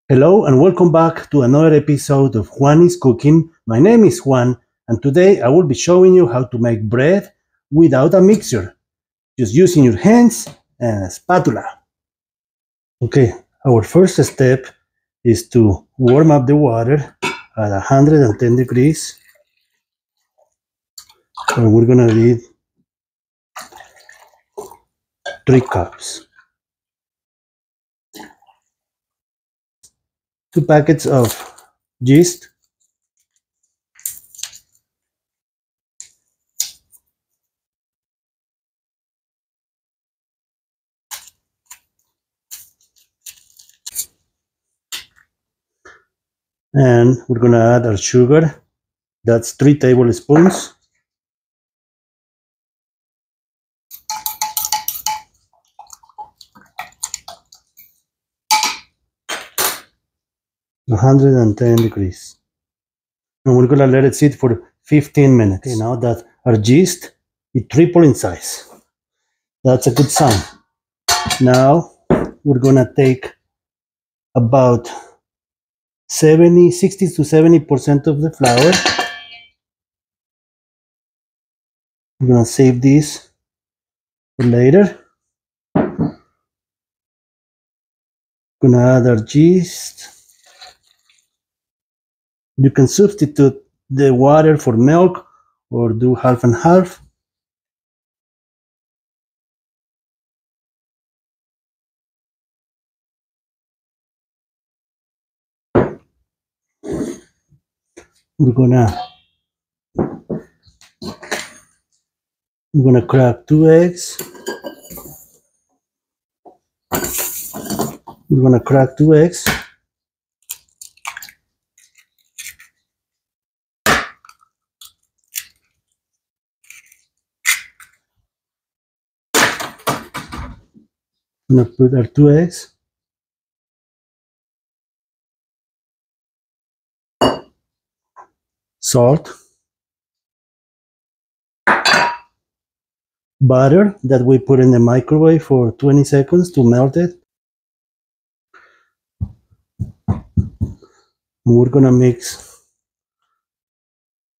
Hello and welcome back to another episode of Juan is Cooking. My name is Juan and today I will be showing you how to make bread without a mixer, just using your hands and a spatula. Okay, our first step is to warm up the water at 110 degrees. And we're gonna need 3 cups. 2 packets of yeast. And we're gonna add our sugar. That's 3 tablespoons. (110 degrees). And we're gonna let it sit for 15 minutes. Okay, now that our yeast is triple in size. That's a good sign. Now we're gonna take about 60 to 70% of the flour. We're gonna save this for later. Gonna add our yeast. You can substitute the water for milk or do half and half. We're gonna crack 2 eggs. We're gonna crack 2 eggs. I'm gonna put our 2 eggs. Salt. Butter that we put in the microwave for 20 seconds to melt it. We're gonna mix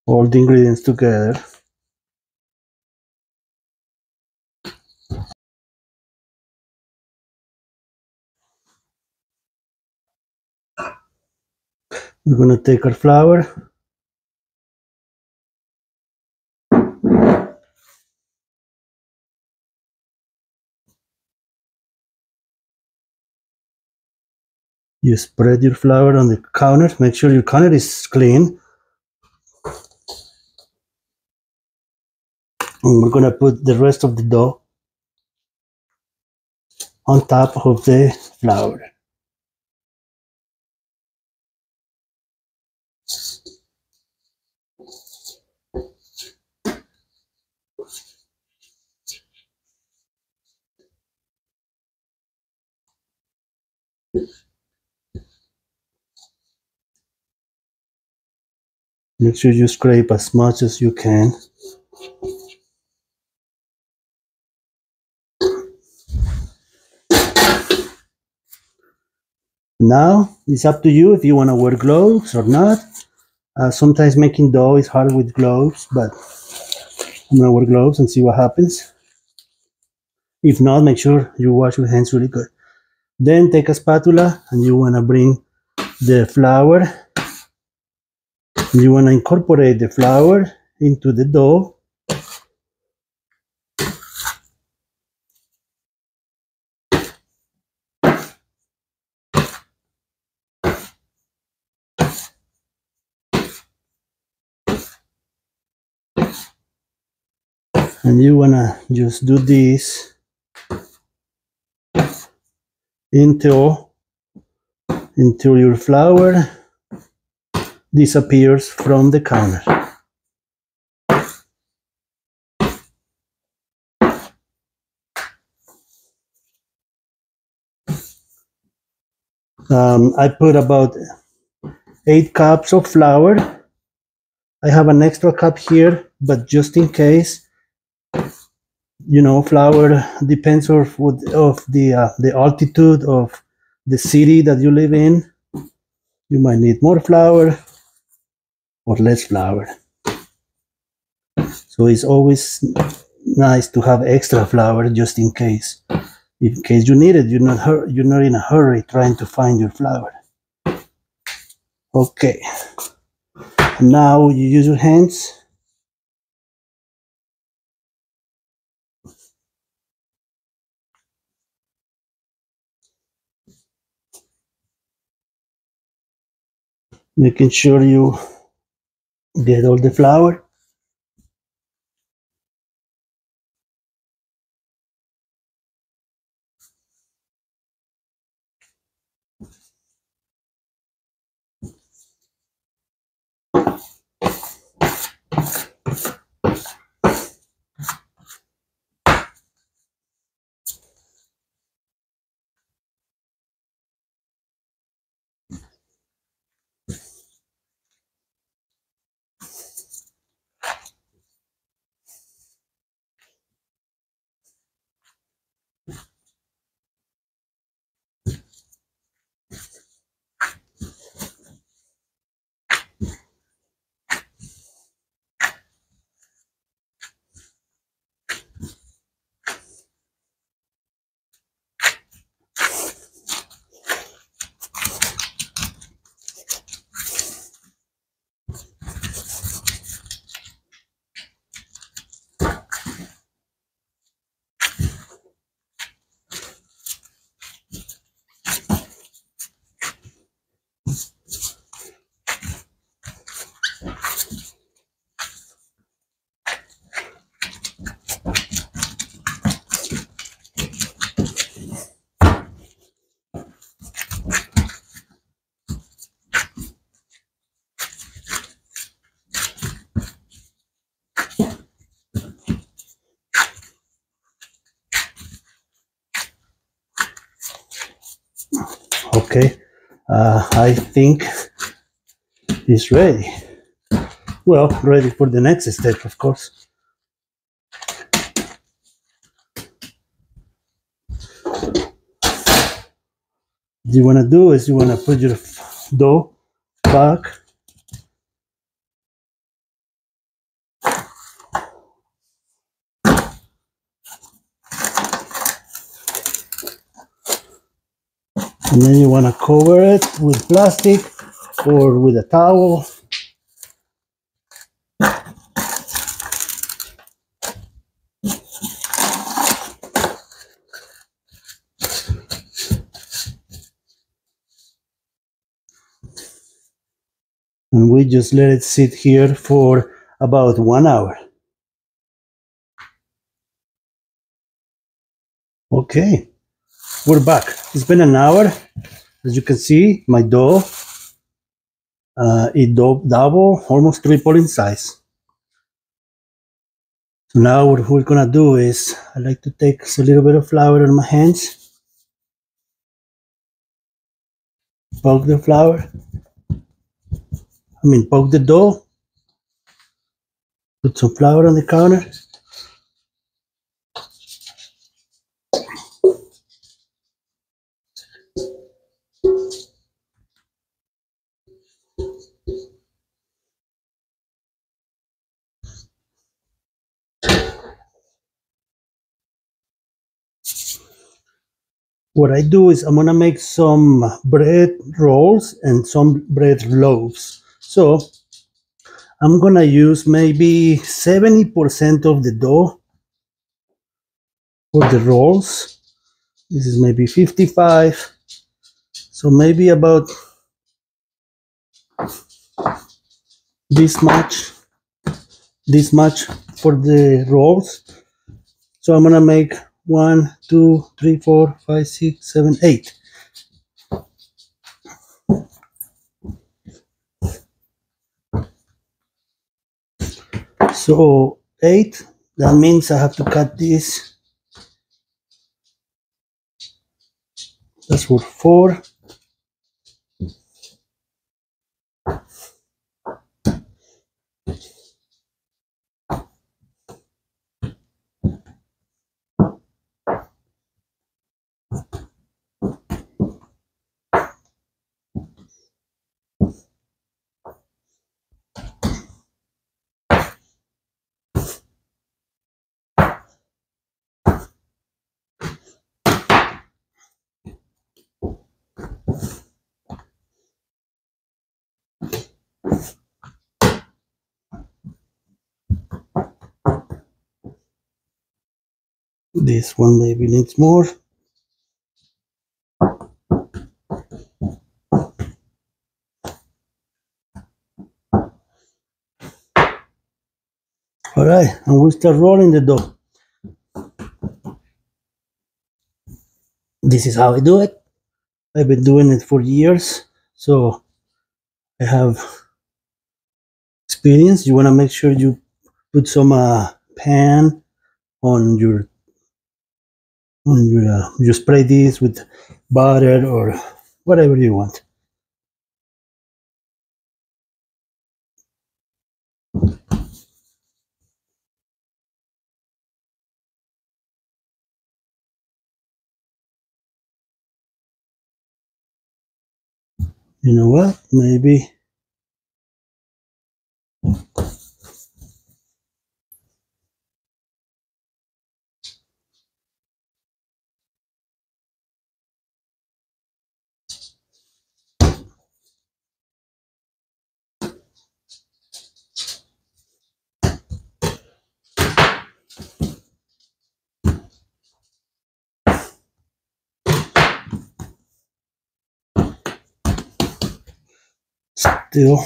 all the ingredients together. We're gonna take our flour. You spread your flour on the counter. Make sure your counter is clean. And we're gonna put the rest of the dough on top of the flour. Make sure you scrape as much as you can. Now it's up to you if you want to wear gloves or not. Sometimes making dough is hard with gloves, but I'm gonna wear gloves and see what happens. If not, make sure you wash your hands really good. Then take a spatula and you want to bring the flour. You want to incorporate the flour into the dough. And you want to just do this until your flour disappears from the counter. I put about 8 cups of flour. I have an extra cup here, but just in case, you know, flour depends of the altitude of the city that you live in. You might need more flour or less flour. So it's always nice to have extra flour just in case. In case you need it, you're not in a hurry trying to find your flour. Okay. Now you use your hands. Making sure you get all the flour. Okay, I think it's ready. Well, ready for the next step, of course. What you want to do is you want to put your dough back. And then you want to cover it with plastic or with a towel. And we just let it sit here for about 1 hour. Okay, we're back. It's been an hour. As you can see, my dough, it double, almost triple in size. So now what we're gonna do is, I like to take a little bit of flour in my hands, poke the flour, poke the dough, put some flour on the counter. What I do is I'm gonna make some bread rolls and some bread loaves. So I'm gonna use maybe 70% of the dough for the rolls. This is maybe 55. So maybe about this much for the rolls. So I'm gonna make 1, 2, 3, 4, 5, 6, 7, 8. So 8, that means I have to cut this. That's for 4. This one maybe needs more. All right, and we start rolling the dough. This is how I do it. I've been doing it for years, so I have experience. You want to make sure you put some pan on your you spray this with butter or whatever you want. You know what? Maybe still.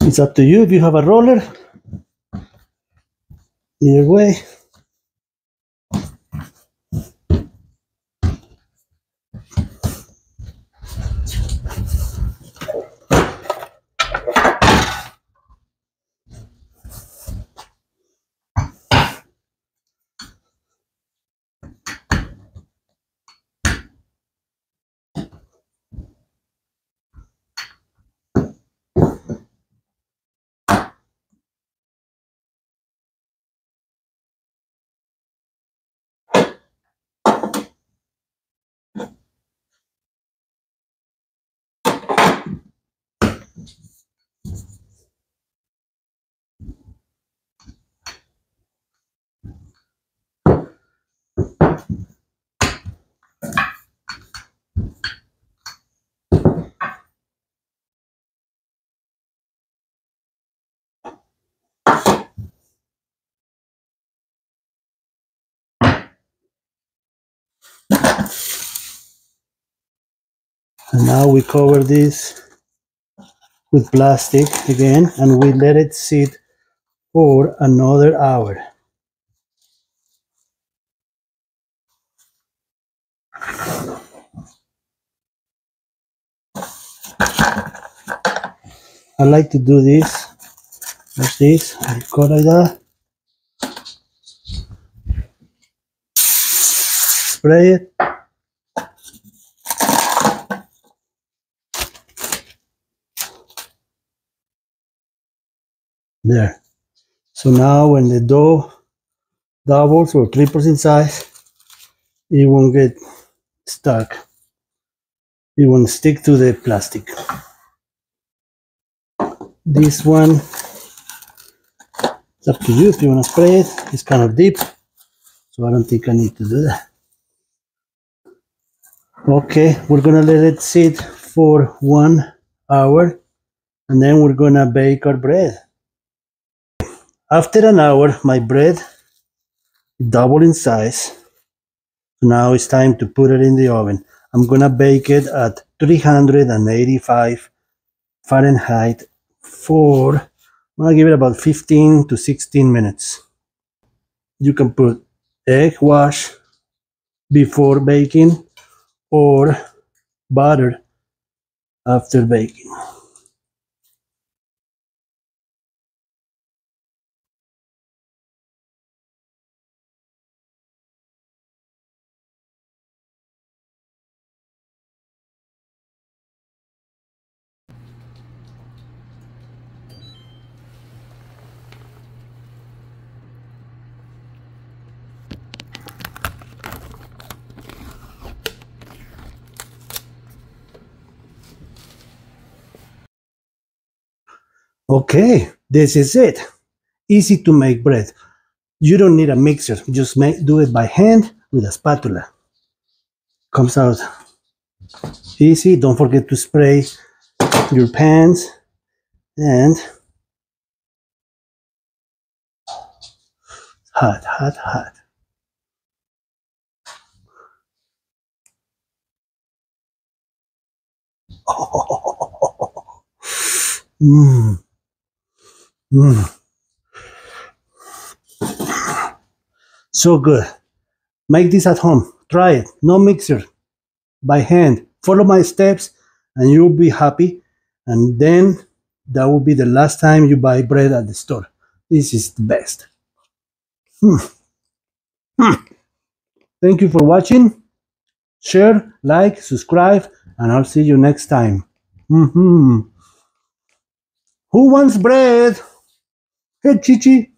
It's up to you if you have a roller. Either way. And now we cover this with plastic again, and we let it sit for another hour. I like to do this. Watch this. I go like that. Spray it. There. So now when the dough doubles or triples in size, it won't get stuck. It won't stick to the plastic. This one, it's up to you if you want to spray it. It's kind of deep, so I don't think I need to do that. Okay, we're gonna let it sit for 1 hour, and then we're gonna bake our bread. After an hour, my bread doubled in size. Now it's time to put it in the oven. I'm gonna bake it at 385 Fahrenheit for, I'm gonna give it about 15 to 16 minutes. You can put egg wash before baking or butter after baking. Okay, this is it. Easy to make bread. You don't need a mixer. Just do it by hand with a spatula. comes out easy. Don't forget to spray your pans, and hot, hot, hot. Oh. Mm. Mm. So good. Make this at home. Try it. No mixer. By hand. Follow my steps and you'll be happy. And then that will be the last time you buy bread at the store. This is the best. Thank you for watching. Share, like, subscribe, and I'll see you next time. Who wants bread? Hey, Chichi.